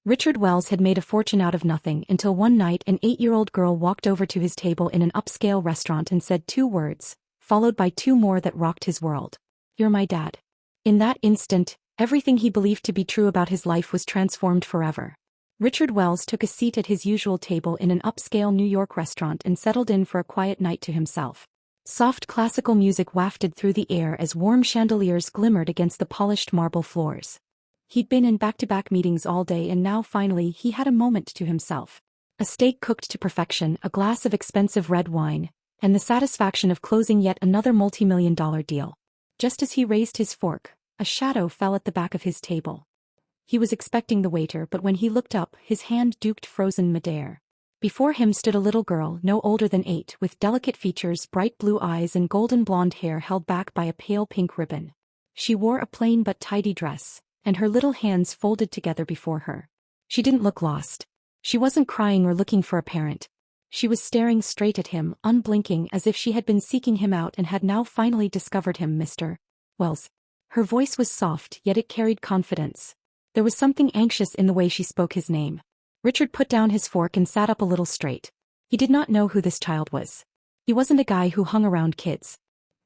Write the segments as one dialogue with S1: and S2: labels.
S1: Richard Wells had made a fortune out of nothing until one night an 8-year-old girl walked over to his table in an upscale restaurant and said 2 words, followed by 2 more that rocked his world. "You're my dad." In that instant, everything he believed to be true about his life was transformed forever. Richard Wells took a seat at his usual table in an upscale New York restaurant and settled in for a quiet night to himself. Soft classical music wafted through the air as warm chandeliers glimmered against the polished marble floors. He'd been in back-to-back meetings all day and now finally he had a moment to himself. A steak cooked to perfection, a glass of expensive red wine, and the satisfaction of closing yet another multi-million-dollar deal. Just as he raised his fork, a shadow fell at the back of his table. He was expecting the waiter, but when he looked up, his hand duked frozen midair. Before him stood a little girl no older than 8 with delicate features, bright blue eyes and golden blonde hair held back by a pale pink ribbon. She wore a plain but tidy dress, and her little hands folded together before her. She didn't look lost. She wasn't crying or looking for a parent. She was staring straight at him, unblinking, as if she had been seeking him out and had now finally discovered him. "Mr. Wells." Her voice was soft, yet it carried confidence. There was something anxious in the way she spoke his name. Richard put down his fork and sat up a little straight. He did not know who this child was. He wasn't a guy who hung around kids.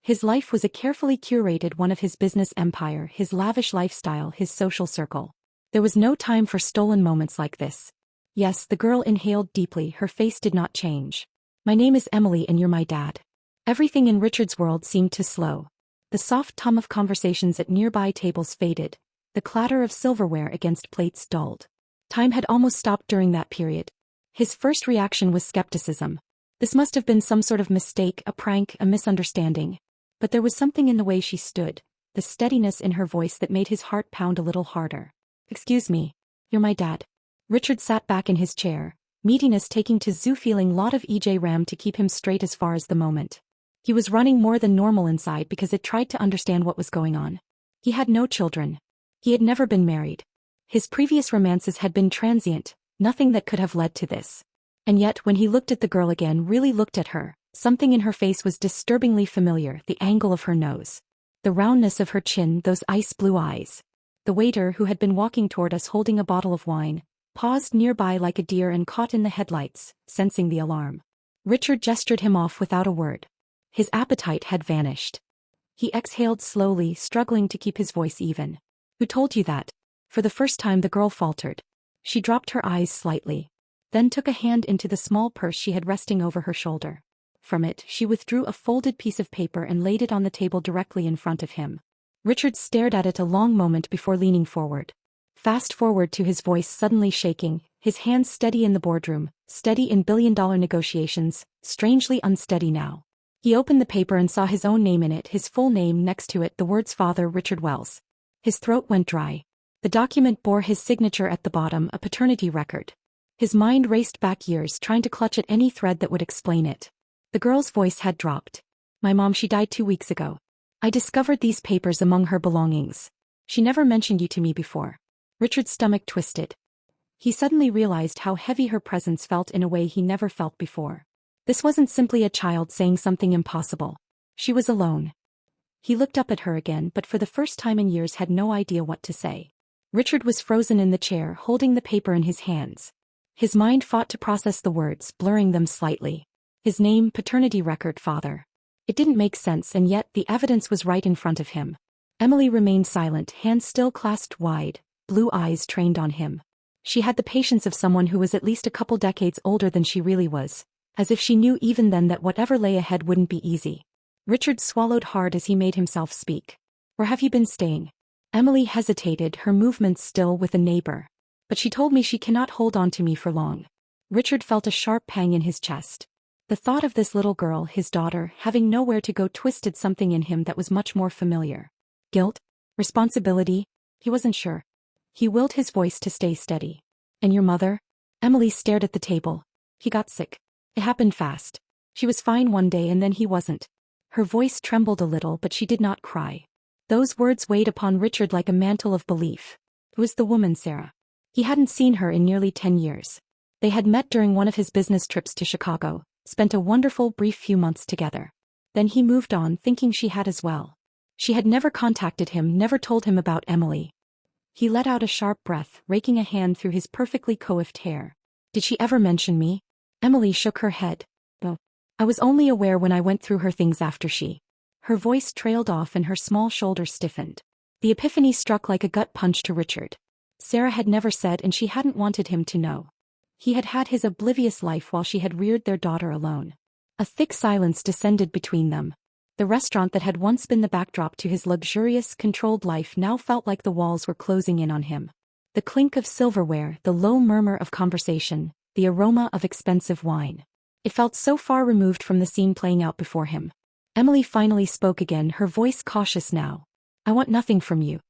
S1: His life was a carefully curated one of his business empire, his lavish lifestyle, his social circle. There was no time for stolen moments like this. "Yes," the girl inhaled deeply, her face did not change. "My name is Emily and you're my dad." Everything in Richard's world seemed to slow. The soft hum of conversations at nearby tables faded. The clatter of silverware against plates dulled. Time had almost stopped during that period. His first reaction was skepticism. This must have been some sort of mistake, a prank, a misunderstanding. But there was something in the way she stood, the steadiness in her voice that made his heart pound a little harder. "Excuse me. You're my dad." Richard sat back in his chair, meatiness taking to zoo, feeling lot of EJ Ram to keep him straight as far as the moment. He was running more than normal inside because it tried to understand what was going on. He had no children. He had never been married. His previous romances had been transient, nothing that could have led to this. And yet when he looked at the girl again, really looked at her, something in her face was disturbingly familiar, the angle of her nose. The roundness of her chin, those ice blue eyes. The waiter, who had been walking toward us holding a bottle of wine, paused nearby like a deer and caught in the headlights, sensing the alarm. Richard gestured him off without a word. His appetite had vanished. He exhaled slowly, struggling to keep his voice even. "Who told you that?" For the first time the girl faltered. She dropped her eyes slightly, then took a hand into the small purse she had resting over her shoulder. From it, she withdrew a folded piece of paper and laid it on the table directly in front of him. Richard stared at it a long moment before leaning forward. Fast forward to his voice suddenly shaking, his hands steady in the boardroom, steady in billion-dollar negotiations, strangely unsteady now. He opened the paper and saw his own name in it, his full name next to it, the words "Father Richard Wells." His throat went dry. The document bore his signature at the bottom, a paternity record. His mind raced back years, trying to clutch at any thread that would explain it. The girl's voice had dropped. "My mom, she died 2 weeks ago. I discovered these papers among her belongings. She never mentioned you to me before." Richard's stomach twisted. He suddenly realized how heavy her presence felt in a way he never felt before. This wasn't simply a child saying something impossible. She was alone. He looked up at her again, but for the first time in years had no idea what to say. Richard was frozen in the chair, holding the paper in his hands. His mind fought to process the words, blurring them slightly. His name, paternity record, father. It didn't make sense, and yet the evidence was right in front of him. Emily remained silent, hands still clasped wide, blue eyes trained on him. She had the patience of someone who was at least a couple decades older than she really was, as if she knew even then that whatever lay ahead wouldn't be easy. Richard swallowed hard as he made himself speak. "Where have you been staying?" Emily hesitated, her movements still, "With a neighbor. But she told me she cannot hold on to me for long." Richard felt a sharp pang in his chest. The thought of this little girl, his daughter, having nowhere to go twisted something in him that was much more familiar. Guilt? Responsibility? He wasn't sure. He willed his voice to stay steady. "And your mother?" Emily stared at the table. "He got sick. It happened fast. She was fine one day and then he wasn't." Her voice trembled a little, but she did not cry. Those words weighed upon Richard like a mantle of belief. It was the woman, Sarah. He hadn't seen her in nearly 10 years. They had met during one of his business trips to Chicago, spent a wonderful brief few months together. Then he moved on, thinking she had as well. She had never contacted him, never told him about Emily. He let out a sharp breath, raking a hand through his perfectly coiffed hair. Did she ever mention me? Emily shook her head. Oh. I was only aware when I went through her things after she. Her voice trailed off and her small shoulders stiffened. The epiphany struck like a gut punch to Richard. Sarah had never said, and she hadn't wanted him to know. He had had his oblivious life while she had reared their daughter alone. A thick silence descended between them. The restaurant that had once been the backdrop to his luxurious, controlled life now felt like the walls were closing in on him. The clink of silverware, the low murmur of conversation, the aroma of expensive wine. It felt so far removed from the scene playing out before him. Emily finally spoke again, her voice cautious now. I want nothing from you.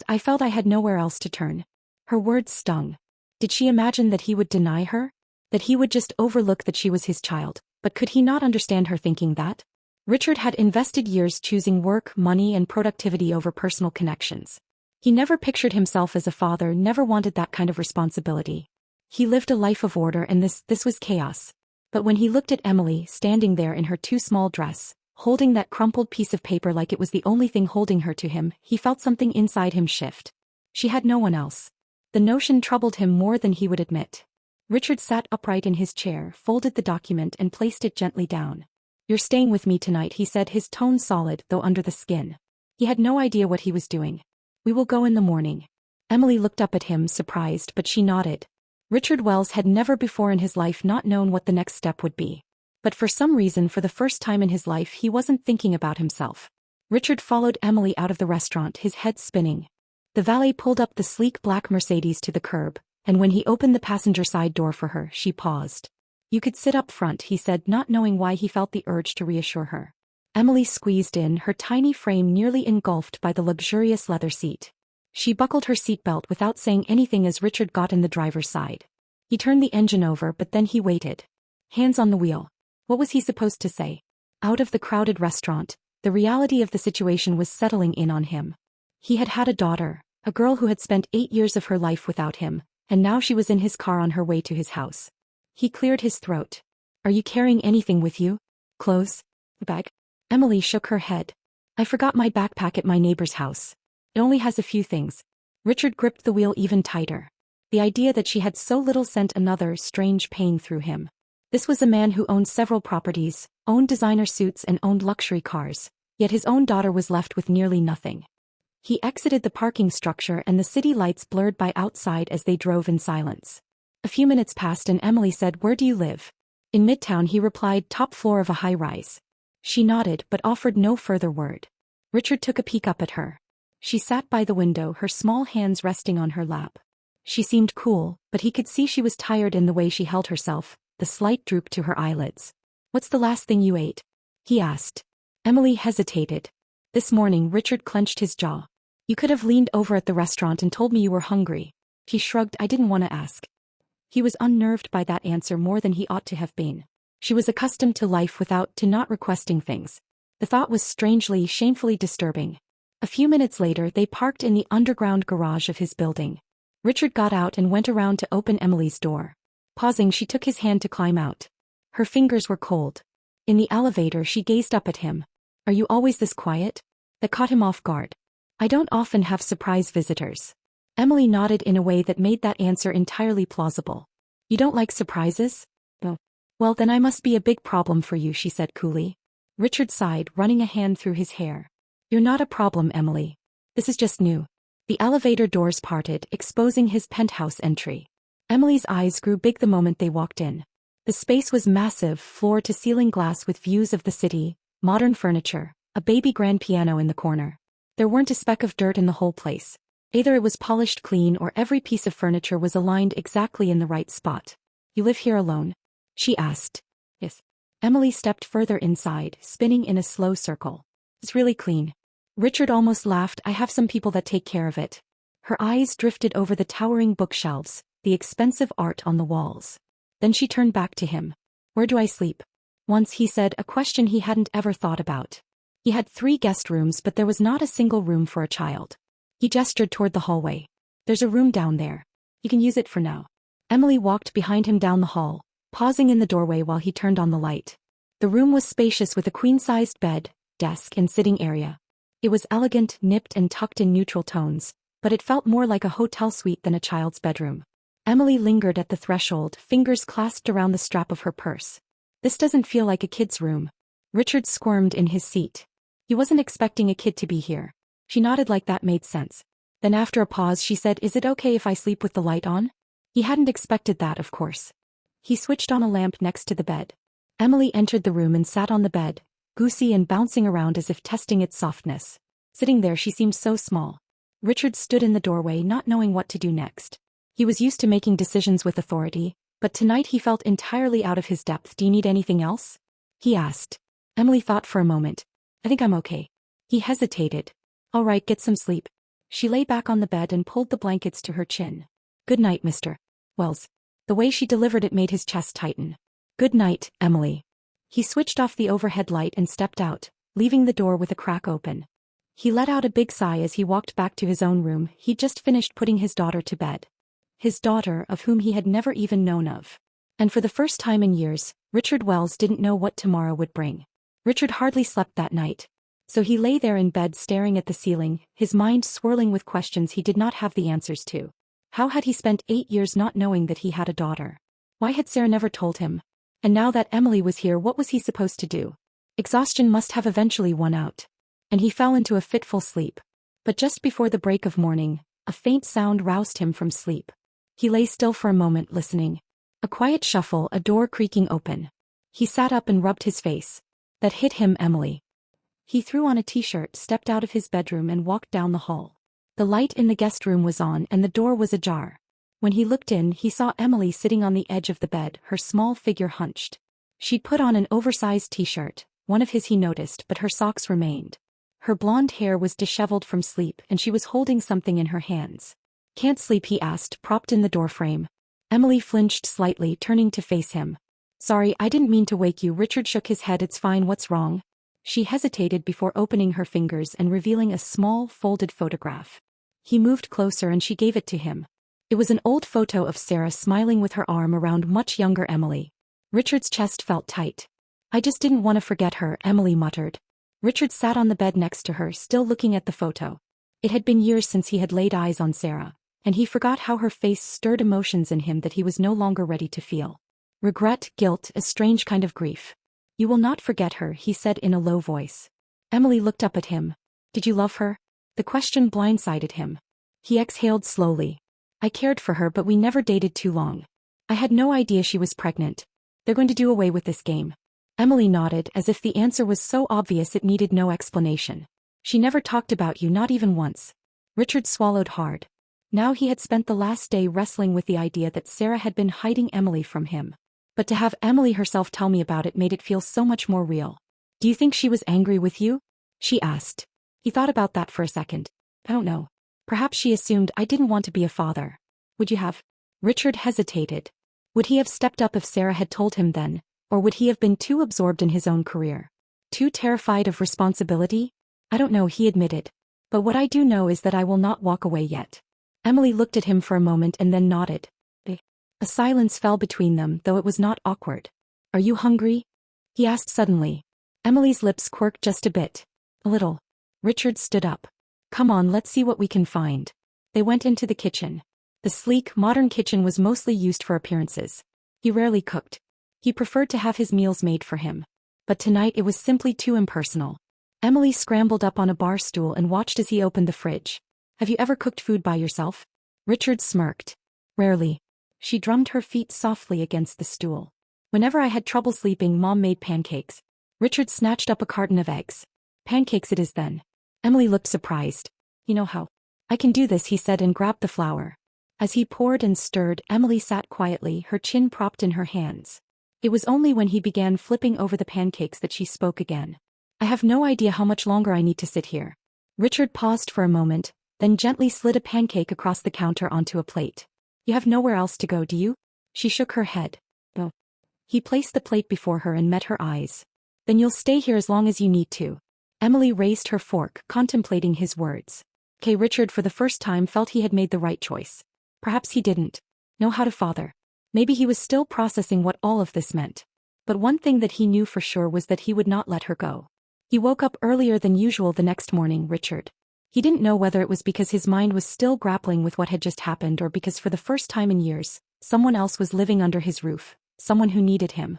S1: I felt I had nowhere else to turn. Her words stung. Did she imagine that he would deny her? That he would just overlook that she was his child? But could he not understand her thinking that? Richard had invested years choosing work, money, and productivity over personal connections. He never pictured himself as a father, never wanted that kind of responsibility. He lived a life of order, and this was chaos. But when he looked at Emily, standing there in her too small dress, holding that crumpled piece of paper like it was the only thing holding her to him, he felt something inside him shift. She had no one else. The notion troubled him more than he would admit. Richard sat upright in his chair, folded the document and placed it gently down. You're staying with me tonight, he said, his tone solid, though under the skin. He had no idea what he was doing. We will go in the morning. Emily looked up at him, surprised, but she nodded. Richard Wells had never before in his life not known what the next step would be. But for some reason, for the first time in his life, he wasn't thinking about himself. Richard followed Emily out of the restaurant, his head spinning. The valet pulled up the sleek black Mercedes to the curb, and when he opened the passenger side door for her, she paused. You could sit up front, he said, not knowing why he felt the urge to reassure her. Emily squeezed in, her tiny frame nearly engulfed by the luxurious leather seat. She buckled her seatbelt without saying anything as Richard got in the driver's side. He turned the engine over, but then he waited. Hands on the wheel. What was he supposed to say? Out of the crowded restaurant, the reality of the situation was settling in on him. He had had a daughter, a girl who had spent 8 years of her life without him, and now she was in his car on her way to his house. He cleared his throat. Are you carrying anything with you? Clothes? A bag? Emily shook her head. I forgot my backpack at my neighbor's house. It only has a few things. Richard gripped the wheel even tighter. The idea that she had so little sent another strange pain through him. This was a man who owned several properties, owned designer suits and owned luxury cars, yet his own daughter was left with nearly nothing. He exited the parking structure and the city lights blurred by outside as they drove in silence. A few minutes passed and Emily said, "Where do you live?" In Midtown, he replied, "Top floor of a high-rise." She nodded but offered no further word. Richard took a peek up at her. She sat by the window, her small hands resting on her lap. She seemed cool, but he could see she was tired in the way she held herself, the slight droop to her eyelids. "What's the last thing you ate?" he asked. Emily hesitated. This morning, Richard clenched his jaw. "You could have leaned over at the restaurant and told me you were hungry." He shrugged. "I didn't want to ask." He was unnerved by that answer more than he ought to have been. She was accustomed to life without, to not requesting things. The thought was strangely, shamefully disturbing. A few minutes later, they parked in the underground garage of his building. Richard got out and went around to open Emily's door. Pausing, she took his hand to climb out. Her fingers were cold. In the elevator, she gazed up at him. "Are you always this quiet?" That caught him off guard. "I don't often have surprise visitors." Emily nodded in a way that made that answer entirely plausible. "You don't like surprises?" "No." "Well, then I must be a big problem for you," she said coolly. Richard sighed, running a hand through his hair. "You're not a problem, Emily. This is just new." The elevator doors parted, exposing his penthouse entry. Emily's eyes grew big the moment they walked in. The space was massive, floor-to-ceiling glass with views of the city, modern furniture, a baby grand piano in the corner. There weren't a speck of dirt in the whole place. Either it was polished clean or every piece of furniture was aligned exactly in the right spot. "You live here alone?" she asked. "Yes." Emily stepped further inside, spinning in a slow circle. "It's really clean." Richard almost laughed. "I have some people that take care of it." Her eyes drifted over the towering bookshelves, the expensive art on the walls. Then she turned back to him. "Where do I sleep?" Once he said, a question he hadn't ever thought about. He had 3 guest rooms, but there was not a single room for a child. He gestured toward the hallway. "There's a room down there. You can use it for now." Emily walked behind him down the hall, pausing in the doorway while he turned on the light. The room was spacious with a queen-sized bed, desk and sitting area. It was elegant, nipped and tucked in neutral tones, but it felt more like a hotel suite than a child's bedroom. Emily lingered at the threshold, fingers clasped around the strap of her purse. This doesn't feel like a kid's room. Richard squirmed in his seat. He wasn't expecting a kid to be here. She nodded like that made sense. Then after a pause she said, "Is it okay if I sleep with the light on?" He hadn't expected that, of course. He switched on a lamp next to the bed. Emily entered the room and sat on the bed, goosey and bouncing around as if testing its softness. Sitting there she seemed so small. Richard stood in the doorway, not knowing what to do next. He was used to making decisions with authority, but tonight he felt entirely out of his depth. "Do you need anything else?" he asked. Emily thought for a moment. "I think I'm okay." He hesitated. "All right, get some sleep." She lay back on the bed and pulled the blankets to her chin. "Good night, Mr. Wells." The way she delivered it made his chest tighten. "Good night, Emily." He switched off the overhead light and stepped out, leaving the door with a crack open. He let out a big sigh as he walked back to his own room. He'd just finished putting his daughter to bed. His daughter, of whom he had never even known of. And for the first time in years, Richard Wells didn't know what tomorrow would bring. Richard hardly slept that night. So he lay there in bed staring at the ceiling, his mind swirling with questions he did not have the answers to. How had he spent 8 years not knowing that he had a daughter? Why had Sarah never told him? And now that Emily was here, what was he supposed to do? Exhaustion must have eventually won out. And he fell into a fitful sleep. But just before the break of morning, a faint sound roused him from sleep. He lay still for a moment, listening. A quiet shuffle, a door creaking open. He sat up and rubbed his face. That hit him, Emily. He threw on a t-shirt, stepped out of his bedroom and walked down the hall. The light in the guest room was on and the door was ajar. When he looked in, he saw Emily sitting on the edge of the bed, her small figure hunched. She'd put on an oversized t-shirt, one of his he noticed, but her socks remained. Her blonde hair was disheveled from sleep and she was holding something in her hands. "Can't sleep?" he asked, propped in the doorframe. Emily flinched slightly, turning to face him. "Sorry, I didn't mean to wake you." Richard shook his head. "It's fine, what's wrong?" She hesitated before opening her fingers and revealing a small, folded photograph. He moved closer and she gave it to him. It was an old photo of Sarah smiling with her arm around much younger Emily. Richard's chest felt tight. "I just didn't want to forget her," Emily muttered. Richard sat on the bed next to her, still looking at the photo. It had been years since he had laid eyes on Sarah, and he forgot how her face stirred emotions in him that he was no longer ready to feel. Regret, guilt, a strange kind of grief. "You will not forget her," he said in a low voice. Emily looked up at him. "Did you love her?" The question blindsided him. He exhaled slowly. "I cared for her, but we never dated too long. I had no idea she was pregnant. They're going to do away with this game." Emily nodded, as if the answer was so obvious it needed no explanation. "She never talked about you, not even once." Richard swallowed hard. Now he had spent the last day wrestling with the idea that Sarah had been hiding Emily from him. But to have Emily herself tell me about it made it feel so much more real. "Do you think she was angry with you?" she asked. He thought about that for a second. "I don't know. Perhaps she assumed I didn't want to be a father." "Would you have?" Richard hesitated. Would he have stepped up if Sarah had told him then, or would he have been too absorbed in his own career? Too terrified of responsibility? "I don't know," he admitted. "But what I do know is that I will not walk away yet." Emily looked at him for a moment and then nodded. A silence fell between them, though it was not awkward. "Are you hungry?" he asked suddenly. Emily's lips quirked just a bit. "A little." Richard stood up. "Come on, let's see what we can find." They went into the kitchen. The sleek, modern kitchen was mostly used for appearances. He rarely cooked. He preferred to have his meals made for him. But tonight it was simply too impersonal. Emily scrambled up on a bar stool and watched as he opened the fridge. "Have you ever cooked food by yourself?" Richard smirked. "Rarely." She drummed her feet softly against the stool. "Whenever I had trouble sleeping, Mom made pancakes." Richard snatched up a carton of eggs. "Pancakes it is then." Emily looked surprised. "You know how I can do this," he said and grabbed the flour. As he poured and stirred, Emily sat quietly, her chin propped in her hands. It was only when he began flipping over the pancakes that she spoke again. "I have no idea how much longer I need to sit here." Richard paused for a moment, then gently slid a pancake across the counter onto a plate. "You have nowhere else to go, do you?" She shook her head. "No." He placed the plate before her and met her eyes. "Then you'll stay here as long as you need to." Emily raised her fork, contemplating his words. Richard for the first time felt he had made the right choice. Perhaps he didn't know how to father. Maybe he was still processing what all of this meant. But one thing that he knew for sure was that he would not let her go. He woke up earlier than usual the next morning. "Richard, He didn't know whether it was because his mind was still grappling with what had just happened or because for the first time in years, someone else was living under his roof, someone who needed him.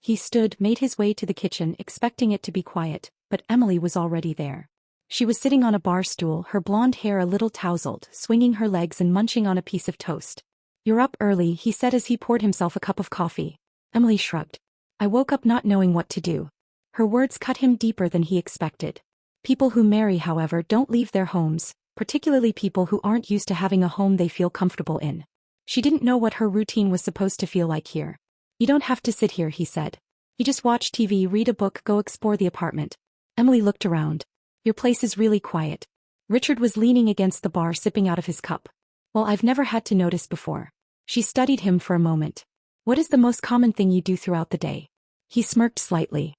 S1: He stood, made his way to the kitchen, expecting it to be quiet, but Emily was already there. She was sitting on a bar stool, her blonde hair a little tousled, swinging her legs and munching on a piece of toast. "You're up early," he said as he poured himself a cup of coffee. Emily shrugged. "I woke up not knowing what to do." Her words cut him deeper than he expected. People who marry, however, don't leave their homes, particularly people who aren't used to having a home they feel comfortable in. She didn't know what her routine was supposed to feel like here. "You don't have to sit here," he said. "You just watch TV, read a book, go explore the apartment." Emily looked around. "Your place is really quiet." Richard was leaning against the bar, sipping out of his cup. "Well, I've never had to notice before." She studied him for a moment. "What is the most common thing you do throughout the day?" He smirked slightly.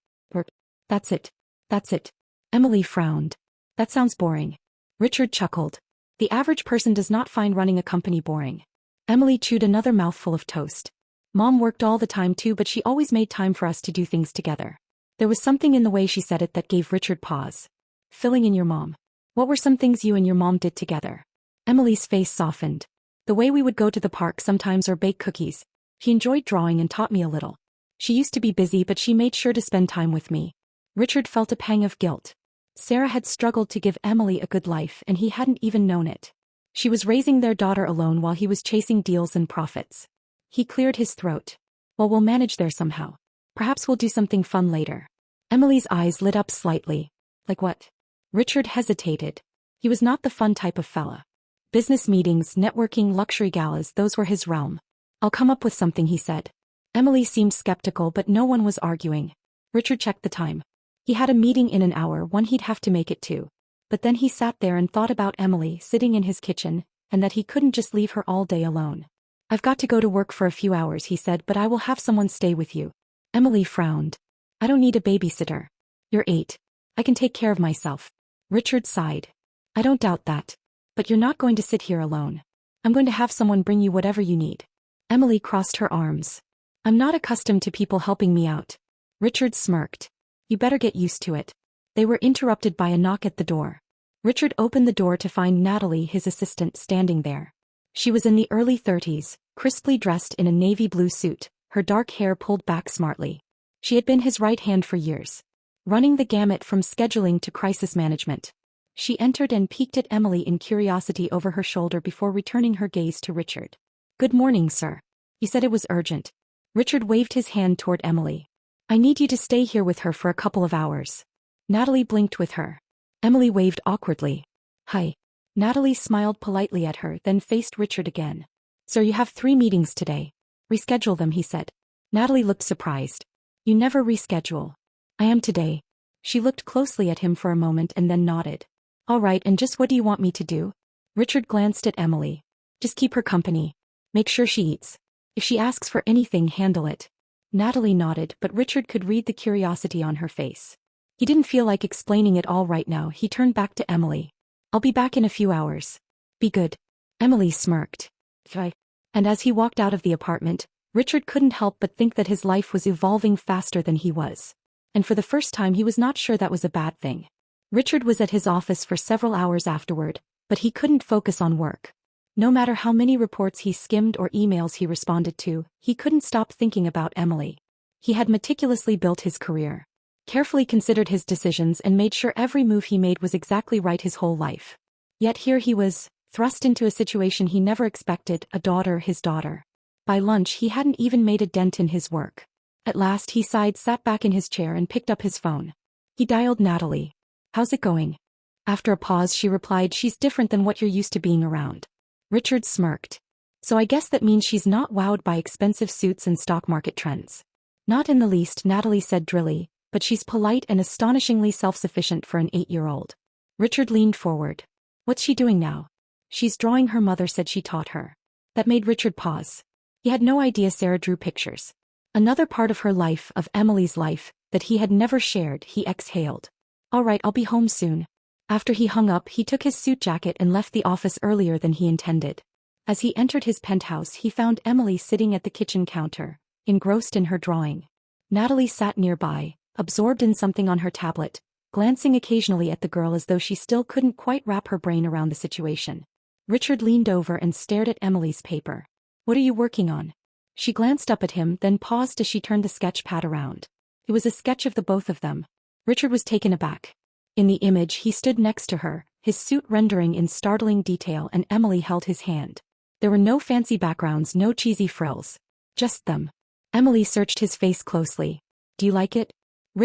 S1: That's it. That's it." Emily frowned. "That sounds boring." Richard chuckled. "The average person does not find running a company boring." Emily chewed another mouthful of toast. "Mom worked all the time too, but she always made time for us to do things together." There was something in the way she said it that gave Richard pause. "Filling in your mom. What were some things you and your mom did together?" Emily's face softened. "The way we would go to the park sometimes or bake cookies. She enjoyed drawing and taught me a little. She used to be busy, but she made sure to spend time with me." Richard felt a pang of guilt. Sarah had struggled to give Emily a good life and he hadn't even known it. She was raising their daughter alone while he was chasing deals and profits. He cleared his throat. "Well, we'll manage there somehow. Perhaps we'll do something fun later." Emily's eyes lit up slightly. "Like what?" Richard hesitated. He was not the fun type of fella. Business meetings, networking, luxury galas, those were his realm. "I'll come up with something," he said. Emily seemed skeptical, but no one was arguing. Richard checked the time. He had a meeting in an hour, one he'd have to make it to. But then he sat there and thought about Emily sitting in his kitchen, and that he couldn't just leave her all day alone. "I've got to go to work for a few hours," he said, "but I will have someone stay with you." Emily frowned. "I don't need a babysitter. You're 8. I can take care of myself." Richard sighed. "I don't doubt that. But you're not going to sit here alone. I'm going to have someone bring you whatever you need." Emily crossed her arms. "I'm not accustomed to people helping me out." Richard smirked. "You better get used to it." They were interrupted by a knock at the door. Richard opened the door to find Natalie, his assistant, standing there. She was in the early 30s, crisply dressed in a navy blue suit, her dark hair pulled back smartly. She had been his right hand for years, running the gamut from scheduling to crisis management. She entered and peeked at Emily in curiosity over her shoulder before returning her gaze to Richard. "Good morning, sir. You said it was urgent." Richard waved his hand toward Emily. "I need you to stay here with her for a couple of hours." Natalie blinked with her. Emily waved awkwardly. "Hi." Natalie smiled politely at her, then faced Richard again. "Sir, you have 3 meetings today. Reschedule them," he said. Natalie looked surprised. "You never reschedule." "I am today." She looked closely at him for a moment and then nodded. "All right, and just what do you want me to do?" Richard glanced at Emily. "Just keep her company. Make sure she eats. If she asks for anything, handle it." Natalie nodded, but Richard could read the curiosity on her face. He didn't feel like explaining it all right now. He turned back to Emily. "I'll be back in a few hours. Be good." Emily smirked. "Try." And as he walked out of the apartment, Richard couldn't help but think that his life was evolving faster than he was. And for the first time he was not sure that was a bad thing. Richard was at his office for several hours afterward, but he couldn't focus on work. No matter how many reports he skimmed or emails he responded to, he couldn't stop thinking about Emily. He had meticulously built his career, carefully considered his decisions and made sure every move he made was exactly right his whole life. Yet here he was, thrust into a situation he never expected, a daughter, his daughter. By lunch he hadn't even made a dent in his work. At last he sighed, sat back in his chair and picked up his phone. He dialed Natalie. "How's it going?" After a pause she replied, "She's different than what you're used to being around." Richard smirked. "So I guess that means she's not wowed by expensive suits and stock market trends." "Not in the least," Natalie said drily, "but she's polite and astonishingly self-sufficient for an 8-year-old. Richard leaned forward. "What's she doing now?" "She's drawing. Her mother said she taught her." That made Richard pause. He had no idea Sarah drew pictures. Another part of her life, of Emily's life, that he had never shared. He exhaled. "All right, I'll be home soon." After he hung up, he took his suit jacket and left the office earlier than he intended. As he entered his penthouse, he found Emily sitting at the kitchen counter, engrossed in her drawing. Natalie sat nearby, absorbed in something on her tablet, glancing occasionally at the girl as though she still couldn't quite wrap her brain around the situation. Richard leaned over and stared at Emily's paper. "What are you working on?" She glanced up at him, then paused as she turned the sketch pad around. It was a sketch of the both of them. Richard was taken aback. In the image, he stood next to her, his suit rendering in startling detail, and Emily held his hand. There were no fancy backgrounds, no cheesy frills. Just them. Emily searched his face closely. "Do you like it?"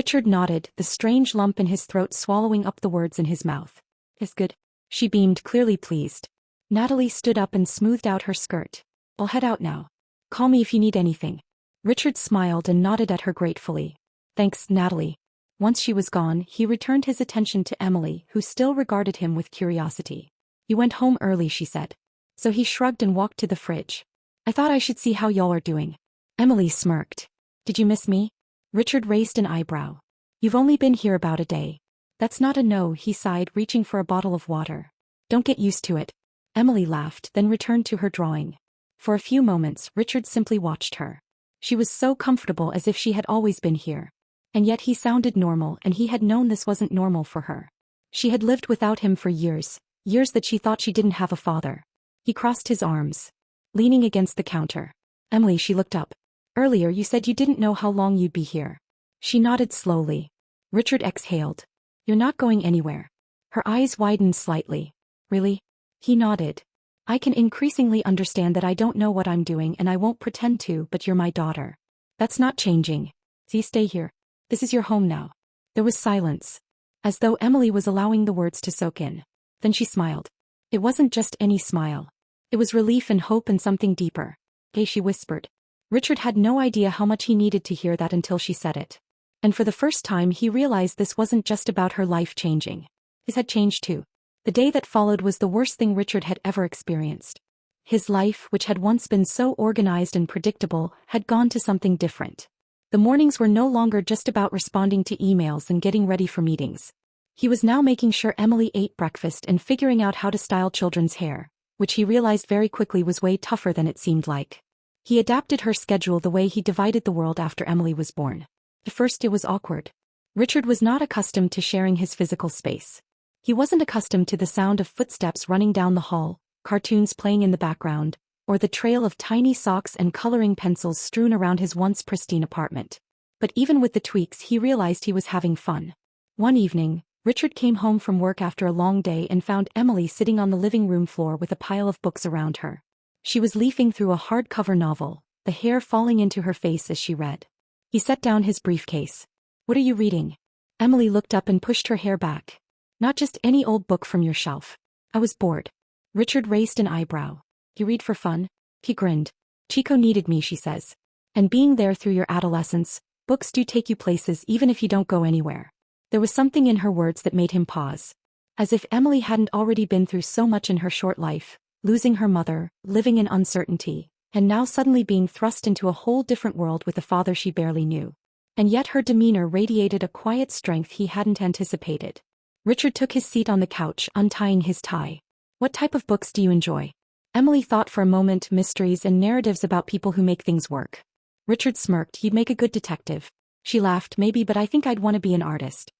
S1: Richard nodded, the strange lump in his throat swallowing up the words in his mouth. "It's good." She beamed, clearly pleased. Natalie stood up and smoothed out her skirt. "I'll head out now. Call me if you need anything." Richard smiled and nodded at her gratefully. "Thanks, Natalie." Once she was gone, he returned his attention to Emily, who still regarded him with curiosity. "You went home early," she said. So he shrugged and walked to the fridge. "I thought I should see how y'all are doing." Emily smirked. "Did you miss me?" Richard raised an eyebrow. "You've only been here about a day." "That's not a no," he sighed, reaching for a bottle of water. "Don't get used to it." Emily laughed, then returned to her drawing. For a few moments, Richard simply watched her. She was so comfortable, as if she had always been here. And yet he sounded normal, and he had known this wasn't normal for her. She had lived without him for years, years that she thought she didn't have a father. He crossed his arms, leaning against the counter. "Emily," she looked up. "Earlier you said you didn't know how long you'd be here." She nodded slowly. Richard exhaled. "You're not going anywhere." Her eyes widened slightly. "Really?" He nodded. "I can increasingly understand that I don't know what I'm doing, and I won't pretend to, but you're my daughter. That's not changing. See, stay here. This is your home now." There was silence, as though Emily was allowing the words to soak in. Then she smiled. It wasn't just any smile. It was relief and hope and something deeper. "Okay," she whispered. Richard had no idea how much he needed to hear that until she said it. And for the first time he realized this wasn't just about her life changing. His had changed too. The day that followed was the worst thing Richard had ever experienced. His life, which had once been so organized and predictable, had gone to something different. The mornings were no longer just about responding to emails and getting ready for meetings. He was now making sure Emily ate breakfast and figuring out how to style children's hair, which he realized very quickly was way tougher than it seemed like. He adapted her schedule the way he divided the world after Emily was born. At first it was awkward. Richard was not accustomed to sharing his physical space. He wasn't accustomed to the sound of footsteps running down the hall, cartoons playing in the background, or the trail of tiny socks and coloring pencils strewn around his once pristine apartment. But even with the tweaks, he realized he was having fun. One evening, Richard came home from work after a long day and found Emily sitting on the living room floor with a pile of books around her. She was leafing through a hardcover novel, the hair falling into her face as she read. He set down his briefcase. "What are you reading?" Emily looked up and pushed her hair back. "Not just any old book from your shelf. I was bored." Richard raised an eyebrow. "You read for fun?" He grinned. "Chico needed me," she says. "And being there through your adolescence, books do take you places even if you don't go anywhere." There was something in her words that made him pause. As if Emily hadn't already been through so much in her short life, losing her mother, living in uncertainty, and now suddenly being thrust into a whole different world with a father she barely knew. And yet her demeanor radiated a quiet strength he hadn't anticipated. Richard took his seat on the couch, untying his tie. "What type of books do you enjoy?" Emily thought for a moment. "Mysteries and narratives about people who make things work." Richard smirked. "You'd make a good detective." She laughed. "Maybe, but I think I'd want to be an artist."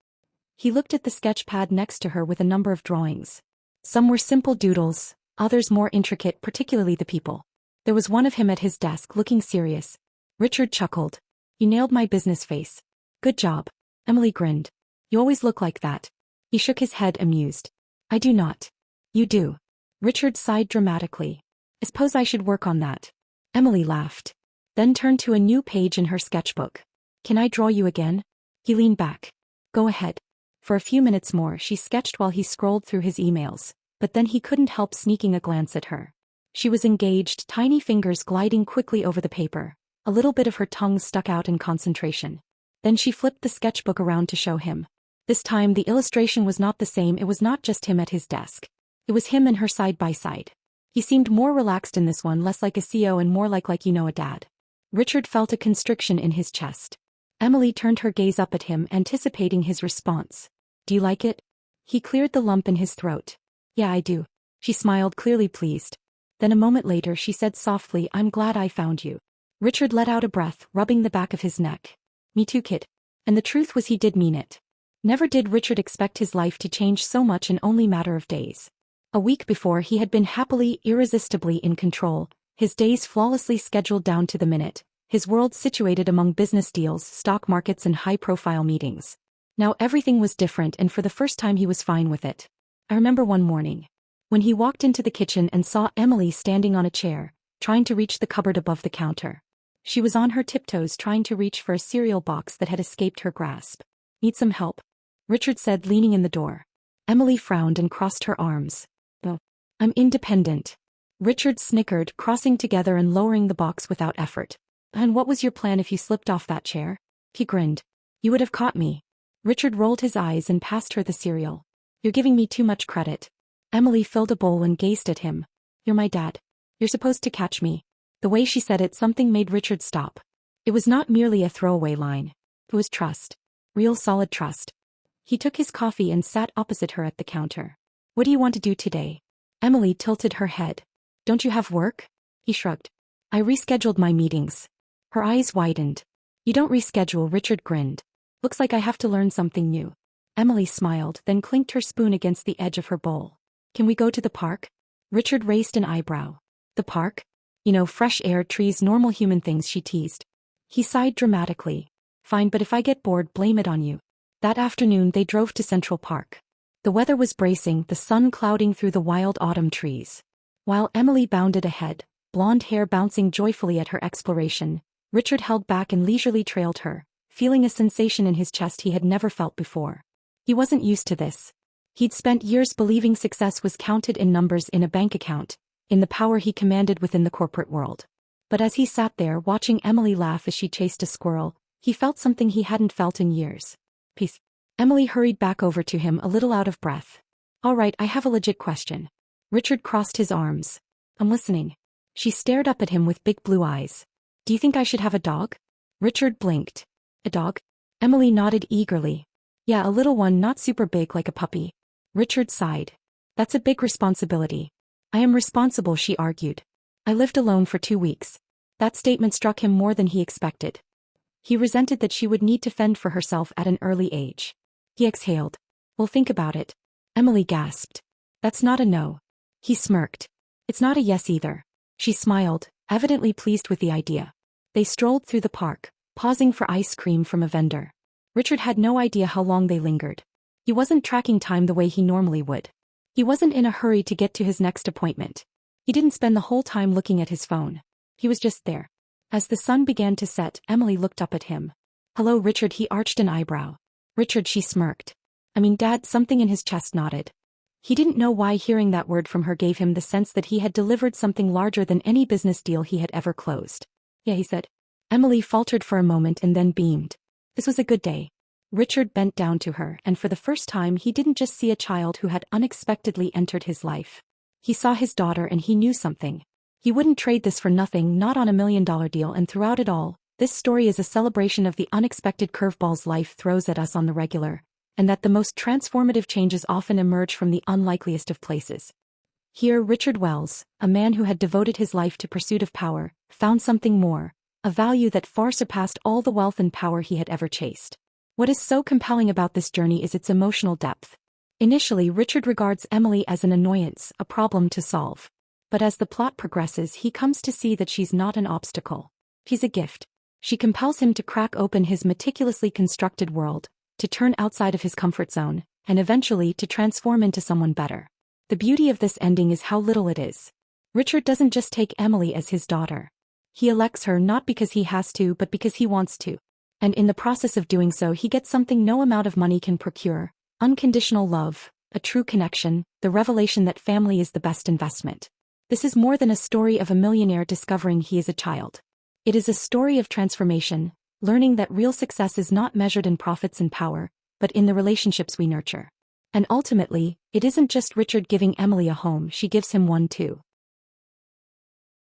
S1: He looked at the sketch pad next to her with a number of drawings. Some were simple doodles, others more intricate, particularly the people. There was one of him at his desk, looking serious. Richard chuckled. "You nailed my business face." "Good job." Emily grinned. "You always look like that." He shook his head, amused. "I do not." "You do." Richard sighed dramatically. "I suppose I should work on that." Emily laughed. Then turned to a new page in her sketchbook. "Can I draw you again?" He leaned back. "Go ahead." For a few minutes more she sketched while he scrolled through his emails, but then he couldn't help sneaking a glance at her. She was engaged, tiny fingers gliding quickly over the paper. A little bit of her tongue stuck out in concentration. Then she flipped the sketchbook around to show him. This time the illustration was not the same. It was not just him at his desk. It was him and her side by side. He seemed more relaxed in this one, less like a CEO and more like a dad. Richard felt a constriction in his chest. Emily turned her gaze up at him, anticipating his response. "Do you like it?" He cleared the lump in his throat. "Yeah, I do." She smiled, clearly pleased. Then a moment later she said softly, "I'm glad I found you." Richard let out a breath, rubbing the back of his neck. "Me too, kid." And the truth was he did mean it. Never did Richard expect his life to change so much in only a matter of days. A week before he had been happily, irresistibly in control, his days flawlessly scheduled down to the minute, his world situated among business deals, stock markets and high-profile meetings. Now everything was different, and for the first time he was fine with it. I remember one morning, when he walked into the kitchen and saw Emily standing on a chair, trying to reach the cupboard above the counter. She was on her tiptoes trying to reach for a cereal box that had escaped her grasp. "Need some help?" Richard said, leaning in the door. Emily frowned and crossed her arms. "Oh, I'm independent." Richard snickered, crossing together and lowering the box without effort. "And what was your plan if you slipped off that chair?" He grinned. "You would have caught me." Richard rolled his eyes and passed her the cereal. "You're giving me too much credit." Emily filled a bowl and gazed at him. "You're my dad. You're supposed to catch me." The way she said it, something made Richard stop. It was not merely a throwaway line. It was trust. Real solid trust. He took his coffee and sat opposite her at the counter. "What do you want to do today?" Emily tilted her head. "Don't you have work?" He shrugged. "I rescheduled my meetings." Her eyes widened. "You don't reschedule," Richard grinned. "Looks like I have to learn something new." Emily smiled, then clinked her spoon against the edge of her bowl. "Can we go to the park?" Richard raised an eyebrow. "The park? You know, fresh air, trees, normal human things," she teased. He sighed dramatically. "Fine, but if I get bored, blame it on you." That afternoon they drove to Central Park. The weather was bracing, the sun clouding through the wild autumn trees. While Emily bounded ahead, blonde hair bouncing joyfully at her exploration, Richard held back and leisurely trailed her, feeling a sensation in his chest he had never felt before. He wasn't used to this. He'd spent years believing success was counted in numbers in a bank account, in the power he commanded within the corporate world. But as he sat there watching Emily laugh as she chased a squirrel, he felt something he hadn't felt in years. "Peace." Emily hurried back over to him, a little out of breath. "All right, I have a legit question." Richard crossed his arms. "I'm listening." She stared up at him with big blue eyes. "Do you think I should have a dog?" Richard blinked. "A dog?" Emily nodded eagerly. "Yeah, a little one, not super big like a puppy." Richard sighed. "That's a big responsibility." "I am responsible," she argued. "I lived alone for 2 weeks." That statement struck him more than he expected. He resented that she would need to fend for herself at an early age. He exhaled. "Well, think about it." Emily gasped. "That's not a no." He smirked. "It's not a yes either." She smiled, evidently pleased with the idea. They strolled through the park, pausing for ice cream from a vendor. Richard had no idea how long they lingered. He wasn't tracking time the way he normally would. He wasn't in a hurry to get to his next appointment. He didn't spend the whole time looking at his phone. He was just there. As the sun began to set, Emily looked up at him. "Hello, Richard," he arched an eyebrow. "Richard," she smirked. "I mean, Dad," something in his chest nodded. He didn't know why hearing that word from her gave him the sense that he had delivered something larger than any business deal he had ever closed. "Yeah," he said. Emily faltered for a moment and then beamed. This was a good day. Richard bent down to her, and for the first time he didn't just see a child who had unexpectedly entered his life. He saw his daughter, and he knew something. He wouldn't trade this for nothing, not on $1 million deal, and throughout it all, this story is a celebration of the unexpected curveballs life throws at us on the regular, and that the most transformative changes often emerge from the unlikeliest of places. Here Richard Wells, a man who had devoted his life to pursuit of power, found something more, a value that far surpassed all the wealth and power he had ever chased. What is so compelling about this journey is its emotional depth. Initially, Richard regards Emily as an annoyance, a problem to solve. But as the plot progresses, he comes to see that she's not an obstacle. She's a gift. She compels him to crack open his meticulously constructed world, to turn outside of his comfort zone, and eventually to transform into someone better. The beauty of this ending is how little it is. Richard doesn't just take Emily as his daughter. He elects her not because he has to, but because he wants to. And in the process of doing so, he gets something no amount of money can procure: unconditional love, a true connection, the revelation that family is the best investment. This is more than a story of a millionaire discovering he is a child. It is a story of transformation, learning that real success is not measured in profits and power, but in the relationships we nurture. And ultimately, it isn't just Richard giving Emily a home, she gives him one too.